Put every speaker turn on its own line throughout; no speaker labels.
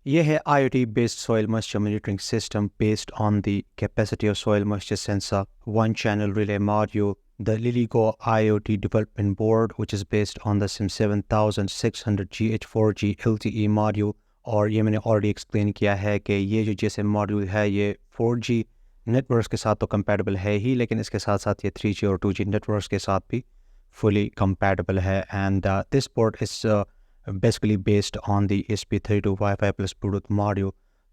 ये है IoT based soil moisture monitoring system based on the capacity of soil moisture sensor, one channel relay module, the LilyGo IoT development board, which is based on the SIM 7600 GH4G LTE module. और ये मैंने already explain किया है कि ये जो GSM module है ये 4G नेटवर्क्स के साथ तो कंपैटिबल है ही, लेकिन इसके साथ साथ ये 3G और 2G नेटवर्क्स के साथ भी fully compatible है. And this board is basically based on the ESP32 Wi-Fi plus Bluetooth module.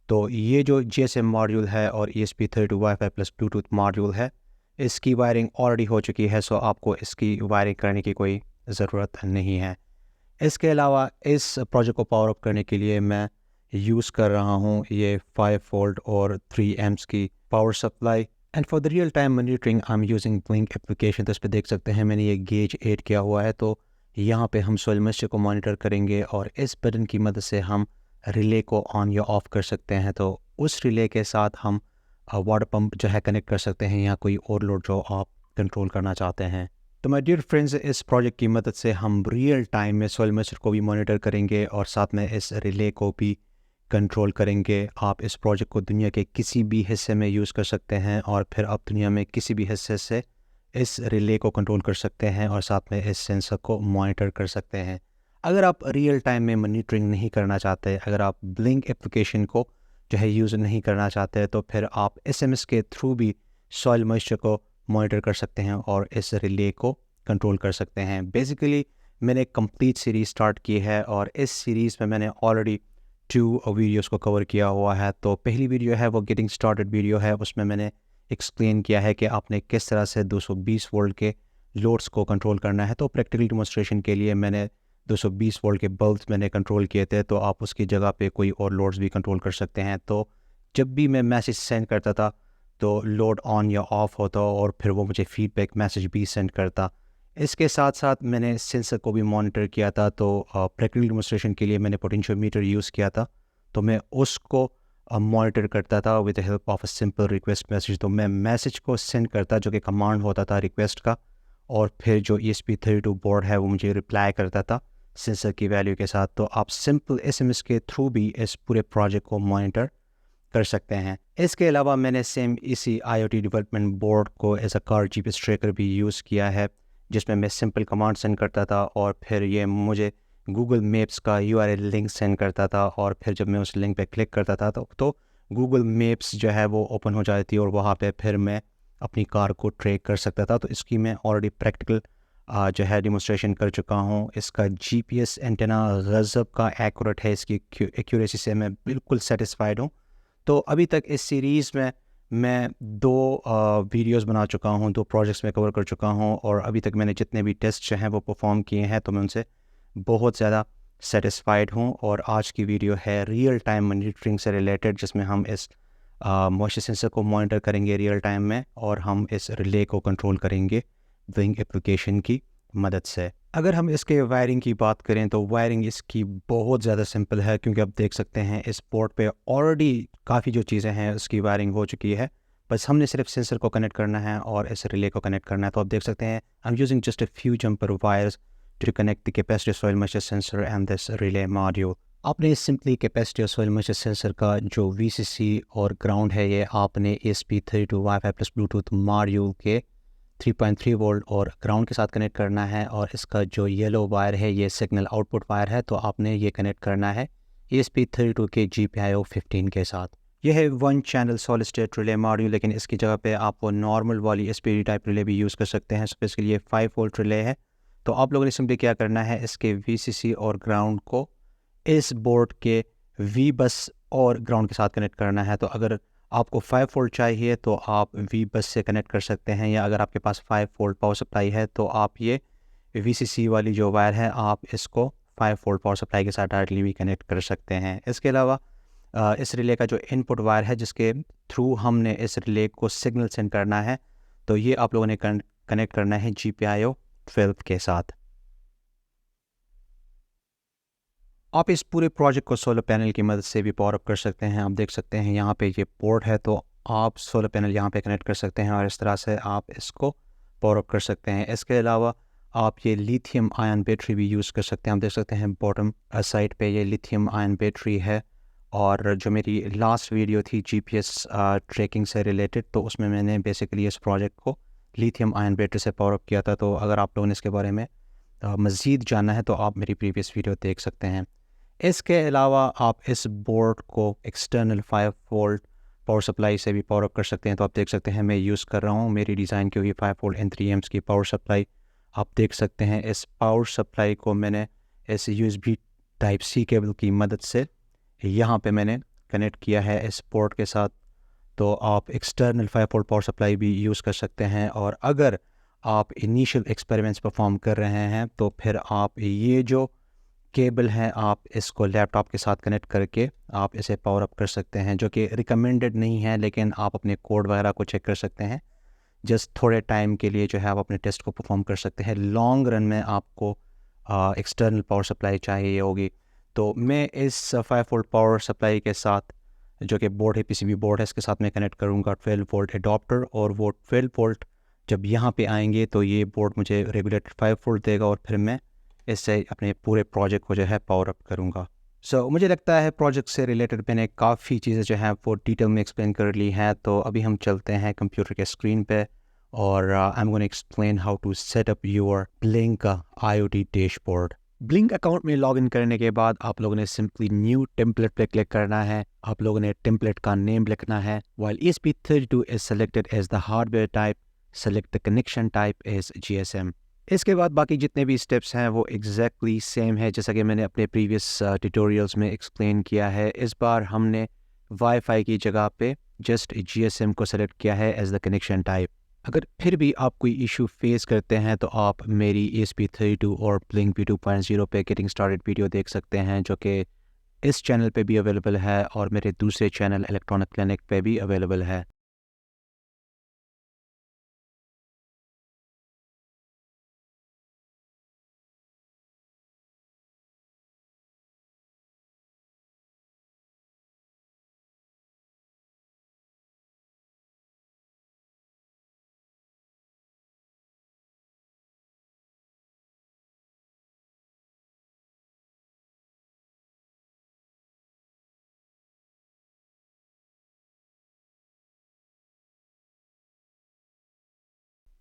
तो ये जो GSM मॉड्यूल है और ESP32 Wi-Fi plus Bluetooth module है, इसकी वायरिंग ऑलरेडी हो चुकी है, सो आपको इसकी वायरिंग करने की कोई ज़रूरत नहीं है. इसके अलावा इस प्रोजेक्ट को पावर अप करने के लिए मैं यूज़ कर रहा हूँ ये 5 वोल्ट और 3 एम्प्स की power supply. And for the real time monitoring I am using blink application. तो इस पर देख सकते हैं मैंने ये गेज ऐड किया हुआ है. तो यहाँ पे हम सोइल मॉइस्चर को मॉनिटर करेंगे और इस बटन की मदद से हम रिले को ऑन या ऑफ कर सकते हैं. तो उस रिले के साथ हम वाटर पंप जो है कनेक्ट कर सकते हैं या कोई और लोड जो आप कंट्रोल करना चाहते हैं. तो माय डियर फ्रेंड्स, इस प्रोजेक्ट की मदद से हम रियल टाइम में सोइल मॉइस्चर को भी मॉनिटर करेंगे और साथ में इस रिले को भी कंट्रोल करेंगे. आप इस प्रोजेक्ट को दुनिया के किसी भी हिस्से में यूज़ कर सकते हैं और फिर आप दुनिया में किसी भी हिस्से से इस रिले को कंट्रोल कर सकते हैं और साथ में इस सेंसर को मॉनिटर कर सकते हैं. अगर आप रियल टाइम में मॉनिटरिंग नहीं करना चाहते, अगर आप ब्लिंक एप्लीकेशन को जो है यूज़ नहीं करना चाहते, तो फिर आप SMS के थ्रू भी सॉइल मॉइस्चर को मॉनिटर कर सकते हैं और इस रिले को कंट्रोल कर सकते हैं. बेसिकली मैंने कंप्लीट सीरीज़ स्टार्ट की है और इस सीरीज़ में मैंने ऑलरेडी 2 वीडियोस को कवर किया हुआ है. तो पहली वीडियो है वो गेटिंग स्टार्टेड वीडियो है. उसमें मैंने एक्सप्लेन किया है कि आपने किस तरह से 220 वोल्ट के लोड्स को कंट्रोल करना है. तो प्रैक्टिकल डिमॉन्स्ट्रेशन के लिए मैंने 220 वोल्ट के बल्ब्स मैंने कंट्रोल किए थे. तो आप उसकी जगह पे कोई और लोड्स भी कंट्रोल कर सकते हैं. तो जब भी मैं मैसेज सेंड करता था तो लोड ऑन या ऑफ होता और फिर वो मुझे फीडबैक मैसेज भी सेंड करता. इसके साथ साथ मैंने सेंसर को भी मॉनिटर किया था. तो प्रैक्टिकल डिमॉन्स्ट्रेशन के लिए मैंने पोटेंशियोमीटर यूज़ किया था. तो मैं उसको मॉनिटर करता था with the help of a simple request message. तो मैं मैसेज को सेंड करता जो कि कमांड होता था रिक्वेस्ट का, और फिर जो ESP32 बोर्ड है वो मुझे रिप्लाई करता था सेंसर की वैल्यू के साथ. तो आप सिंपल SMS के थ्रू भी इस पूरे प्रोजेक्ट को मॉनिटर कर सकते हैं. इसके अलावा मैंने सेम इसी IoT डेवलपमेंट बोर्ड को as a car GPS tracker भी यूज़ किया है, जिसमें मैं सिंपल कमांड सेंड करता था और फिर ये मुझे गूगल मैप्स का URL लिंक सेंड करता था. और फिर जब मैं उस लिंक पे क्लिक करता था तो गूगल मैप्स जो है वो ओपन हो जाती और वहाँ पे फिर मैं अपनी कार को ट्रैक कर सकता था. तो इसकी मैं ऑलरेडी प्रैक्टिकल जो है डिमॉन्स्ट्रेशन कर चुका हूँ. इसका GPS एंटेना गज़ब का एक्यूरेट है. इसकी एक्यूरेसी से मैं बिल्कुल सेटिस्फाइड हूँ. तो अभी तक इस सीरीज़ में मैं 2 वीडियोस बना चुका हूँ, 2 प्रोजेक्ट्स में कवर कर चुका हूँ और अभी तक मैंने जितने भी टेस्ट जो हैं वो परफॉर्म किए हैं तो मैं उनसे बहुत ज़्यादा सेटिस्फाइड हूँ. और आज की वीडियो है रियल टाइम मॉनिटरिंग से रिलेटेड, जिसमें हम इस मॉइस्चर सेंसर को मॉनिटर करेंगे रियल टाइम में और हम इस रिले को कंट्रोल करेंगे ब्लिंक एप्लीकेशन की मदद से. अगर हम इसके वायरिंग की बात करें तो वायरिंग इसकी बहुत ज़्यादा सिंपल है, क्योंकि आप देख सकते हैं इस पोर्ट पे ऑलरेडी काफ़ी जो चीज़ें हैं उसकी वायरिंग हो चुकी है. बस हमने सिर्फ सेंसर को कनेक्ट करना है और इस रिले को कनेक्ट करना है. तो आप देख सकते हैं I am using just a few jumper wires to connect the capacity soil moisture sensor and this relay module. आपने simply capacity soil moisture sensor का जो VCC और ग्राउंड है ये आपने ESP32 wifi plus Bluetooth module के 3.3 volt और ground के साथ कनेक्ट करना है. और इसका जो येलो वायर है ये सिग्नल आउटपुट वायर है. तो आपने ये कनेक्ट करना है ESP32 के GPIO 15 के साथ. यह है 1 channel solid state relay module, लेकिन इसकी जगह पे आप वो नॉर्मल वाली SPD टाइप रिले भी यूज़ कर सकते हैं. तो इसके लिए 5 वोल्ट रिले है. तो आप लोगों ने सिंपली क्या करना है, इसके VCC और ग्राउंड को इस बोर्ड के V बस और ग्राउंड के साथ कनेक्ट करना है. तो अगर आपको 5 वोल्ट चाहिए तो आप V बस से कनेक्ट कर सकते हैं, या अगर आपके पास 5 वोल्ट पावर सप्लाई है तो आप ये VCC वाली जो वायर है आप इसको 5 वोल्ट पावर सप्लाई के साथ डायरेक्टली भी कनेक्ट कर सकते हैं. इसके अलावा इस रिले का जो इनपुट वायर है जिसके थ्रू हमने इस रिले को सिग्नल सेंड करना है, तो ये आप लोगों ने कनेक्ट करना है GPIO 12 के साथ. आप इस पूरे प्रोजेक्ट को सोलर पैनल की मदद से भी पावर अप कर सकते हैं. आप देख सकते हैं यहाँ पे ये पोर्ट है, तो आप सोलर पैनल यहाँ पे कनेक्ट कर सकते हैं और इस तरह से आप इसको पावर अप कर सकते हैं. इसके अलावा आप ये लिथियम आयन बैटरी भी यूज़ कर सकते हैं. आप देख सकते हैं बॉटम साइड पे ये लिथियम आयन बैटरी है और जो मेरी लास्ट वीडियो थी जीपीएस ट्रैकिंग से रिलेटेड, तो उसमें मैंने बेसिकली इस प्रोजेक्ट को लिथियम आयन बैटरी से पावर अप किया था। तो अगर आप लोगों ने इसके बारे में मज़ीद जानना है तो आप मेरी प्रीवियस वीडियो देख सकते हैं। इसके अलावा आप इस बोर्ड को एक्सटर्नल 5 वोल्ट पावर सप्लाई से भी पावर अप कर सकते हैं। तो आप देख सकते हैं मैं यूज़ कर रहा हूँ मेरी डिज़ाइन की हुई 5 वोल्ट एंड 3 एम्स की पावर सप्लाई। आप देख सकते हैं इस पावर सप्लाई को मैंने इस यूएसबी टाइप सी केबल की मदद से यहाँ पे मैंने कनेक्ट किया है इस पोर्ट के साथ। तो आप एक्सटर्नल 5 वोल्ट पावर सप्लाई भी यूज़ कर सकते हैं। और अगर आप इनिशियल एक्सपेरिमेंट्स परफॉर्म कर रहे हैं तो फिर आप ये जो केबल है आप इसको लैपटॉप के साथ कनेक्ट करके आप इसे पावर अप कर सकते हैं, जो कि रिकमेंडेड नहीं है, लेकिन आप अपने कोड वगैरह को चेक कर सकते हैं। जस्ट थोड़े टाइम के लिए जो है आप अपने टेस्ट को परफॉर्म कर सकते हैं। लॉन्ग रन में आपको एक्सटर्नल पावर सप्लाई चाहिए होगी। तो मैं इस 5 वोल्ट पावर सप्लाई के साथ जो कि बोर्ड है, पीसीबी बोर्ड है, इसके साथ मैं कनेक्ट करूँगा 12 वोल्ट एडाप्टर। और वो 12 वोल्ट जब यहाँ पे आएंगे तो ये बोर्ड मुझे रेगुलेटेड 5 वोल्ट देगा और फिर मैं इससे अपने पूरे प्रोजेक्ट को जो है पावर अप करूँगा। मुझे लगता है प्रोजेक्ट से रिलेटेड मैंने काफ़ी चीज़ें जो हैं वो डिटेल में एक्सप्लेन कर ली हैं। तो अभी हम चलते हैं कंप्यूटर के स्क्रीन पे और I am gonna explain how to set up your Blynk IoT dashboard. Blynk account में लॉगिन करने के बाद आप लोगों ने सिंपली न्यू टेम्पलेट पे क्लिक करना है। आप लोगों ने टेम्पलेट का नेम लिखना है। While ESP32 is selected as the hardware type, select the connection type as GSM। इसके बाद बाकी जितने भी स्टेप्स हैं वो एग्जैक्टली सेम है जैसा कि मैंने अपने प्रीवियस ट्यूटोरियल्स में एक्सप्लेन किया है। इस बार हमने वाईफाई की जगह पे जस्ट GSM को सेलेक्ट किया है एज द कनेक्शन टाइप। अगर फिर भी आप कोई इशू फेस करते हैं तो आप मेरी ESP32 और ब्लिंक V2.0 पे गेटिंग स्टार्टेड वीडियो देख सकते हैं, जो कि इस चैनल पे भी अवेलेबल है और मेरे दूसरे चैनल इलेक्ट्रॉनिक क्लिनिक पे भी अवेलेबल है।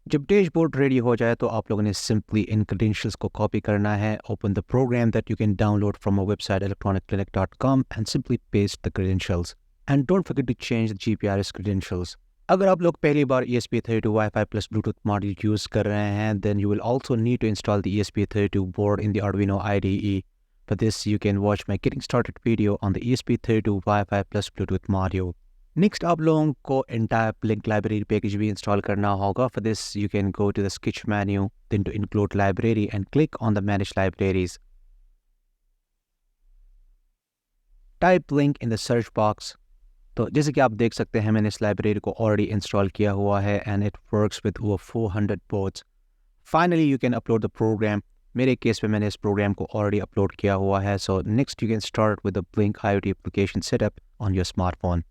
जब डैशबोर्ड रेडी हो जाए तो आप लोगों ने सिंपली इन क्रेडेंशियल्स को कॉपी करना है। Open the program that you can download from our website electronicclinic.com and simply paste the credentials and don't forget to change the GPRS credentials. अगर आप लोग पहली बार ESP32 Wi-Fi plus Bluetooth module use कर रहे हैं then you will also need to install the ESP32 board in the Arduino IDE. For this you can watch my getting started video on the ESP32 Wi-Fi plus Bluetooth module. Next आप लोगों को entire Blynk library package भी install करना होगा। For this you can go to the sketch menu, then to include library and click on the manage libraries. Type Blynk in the search box. तो जैसे कि आप देख सकते हैं मैंने इस लाइब्रेरी को ऑलरेडी इंस्टॉल किया हुआ है and it works with over 400 boards. Finally you can upload the program. मेरे केस में मैंने इस प्रोग्राम को ऑलरेडी अपलोड किया हुआ है। So next you can start with the blink IoT application setup on your smartphone.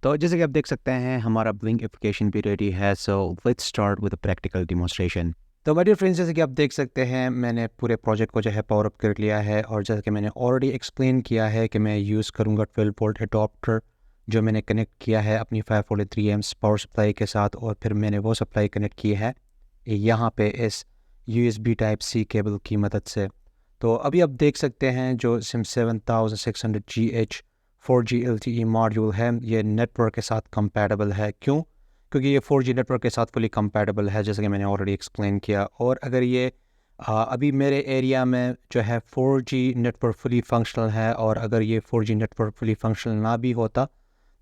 तो जैसे कि आप देख सकते हैं हमारा ब्लिंक एप्लीकेशन भी रेडी है। So let's start with a practical demonstration. तो माय डियर फ्रेंड्स, जैसे कि आप देख सकते हैं मैंने पूरे प्रोजेक्ट को जो है पावर अप कर लिया है और जैसे कि मैंने ऑलरेडी एक्सप्लेन किया है कि मैं यूज़ करूँगा 12 वोल्ट एडाप्टर जो मैंने कनेक्ट किया है अपनी 543 एम्स पावर सप्लाई के साथ। और फिर मैंने वो सप्लाई कनेक्ट की है यहाँ पे इस USB टाइप C केबल की मदद से। तो अभी आप देख सकते हैं जो SIM 7600GH 4G LTE module है ये नेटवर्क के साथ कंपैटिबल है। क्यों? क्योंकि ये 4G नेटवर्क के साथ फुली कंपैटिबल है, जैसे कि मैंने ऑलरेडी एक्सप्लेन किया। और अगर ये अभी मेरे एरिया में जो है 4G नेटवर्क फुली फंक्शनल है, और अगर ये 4G नेटवर्क फुली फंक्शनल ना भी होता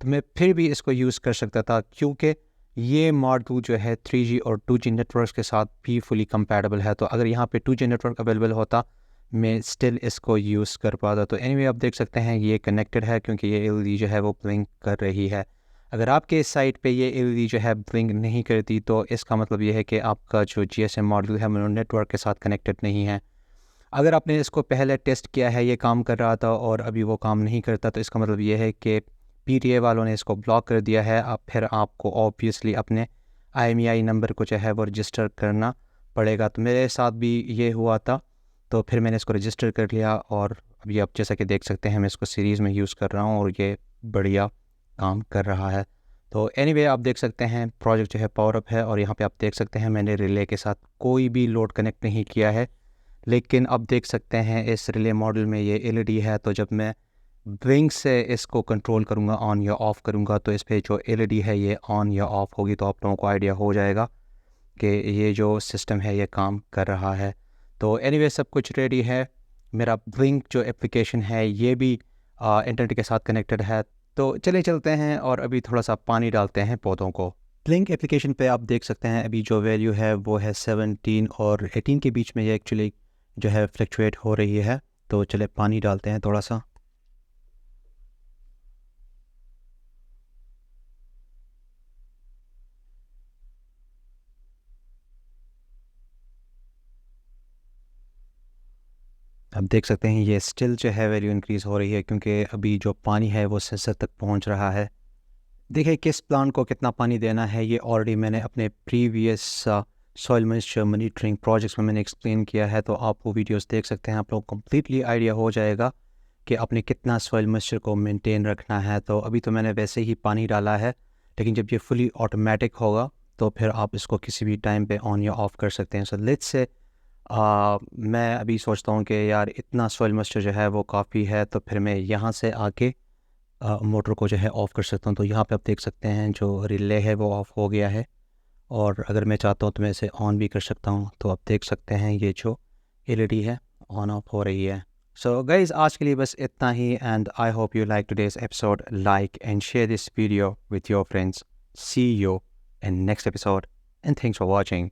तो मैं फिर भी इसको यूज़ कर सकता था, क्योंकि ये मॉड्यूल जो है 3G और 2G नेटवर्क्स के साथ भी फुली कंपैटिबल है। तो अगर यहाँ पे 2G नेटवर्क अवेलेबल होता मैं स्टिल इसको यूज़ कर पाता। तो एनीवे आप देख सकते हैं ये कनेक्टेड है, क्योंकि ये LED जो है वो ब्लिंक कर रही है। अगर आपके साइट पे ये LED जो है ब्लिंक नहीं करती तो इसका मतलब ये है कि आपका जो GSM मॉड्यूल है वो नेटवर्क के साथ कनेक्टेड नहीं है। अगर आपने इसको पहले टेस्ट किया है, ये काम कर रहा था और अभी वो काम नहीं करता, तो इसका मतलब ये है कि PTA वालों ने इसको ब्लॉक कर दिया है। अब फिर आपको ऑब्वियसली अपने IMEI नंबर को जो है वो रजिस्टर करना पड़ेगा। तो मेरे साथ भी ये हुआ था, तो फिर मैंने इसको रजिस्टर कर लिया, और अभी आप जैसा कि देख सकते हैं मैं इसको सीरीज़ में यूज़ कर रहा हूँ और ये बढ़िया काम कर रहा है। तो एनीवे आप देख सकते हैं प्रोजेक्ट जो है पावर अप है, और यहाँ पे आप देख सकते हैं मैंने रिले के साथ कोई भी लोड कनेक्ट नहीं किया है। लेकिन अब देख सकते हैं इस रिले मॉडल में ये LED है, तो जब मैं ब्लिंक से इसको कंट्रोल करूँगा, ऑन या ऑफ़ करूँगा, तो इस पे जो LED है ये ऑन या ऑफ़ होगी। तो आप लोगों को आइडिया हो जाएगा कि ये जो सिस्टम है ये काम कर रहा है। तो एनीवे सब कुछ रेडी है। मेरा ब्लिंक जो एप्लीकेशन है ये भी इंटरनेट के साथ कनेक्टेड है। तो चले चलते हैं और अभी थोड़ा सा पानी डालते हैं पौधों को। ब्लिंक एप्लीकेशन पे आप देख सकते हैं अभी जो वैल्यू है वो है 17 और 18 के बीच में, ये एक्चुअली जो है फ्लक्चुएट हो रही है। तो चले पानी डालते हैं थोड़ा सा। आप देख सकते हैं ये स्टिल जो है वैल्यू इंक्रीज़ हो रही है, क्योंकि अभी जो पानी है वो सेंसर तक पहुंच रहा है। देखिए किस प्लांट को कितना पानी देना है ये ऑलरेडी मैंने अपने previous soil moisture monitoring projects में मैंने एक्सप्लेन किया है। तो आप वो वीडियोस देख सकते हैं, आप लोग कम्प्लीटली आइडिया हो जाएगा कि आपने कितना सॉइल मॉइस्चर को मेंटेन रखना है। तो अभी तो मैंने वैसे ही पानी डाला है, लेकिन जब ये फुली ऑटोमेटिक होगा तो फिर आप इसको किसी भी टाइम पे ऑन या ऑफ़ कर सकते हैं। सो लेट्स से मैं अभी सोचता हूँ कि यार इतना सॉइल मॉइस्चर जो है वो काफ़ी है, तो फिर मैं यहाँ से आके मोटर को जो है ऑफ़ कर सकता हूँ। तो यहाँ पे आप देख सकते हैं जो रिले है वो ऑफ़ हो गया है, और अगर मैं चाहता हूँ तो मैं इसे ऑन भी कर सकता हूँ। तो आप देख सकते हैं ये जो LED है ऑन ऑफ हो रही है। सो गाइज़ आज के लिए बस इतना ही, and I hope you like today's episode. Like and share this video with your friends. See you in next episode and thanks for watching.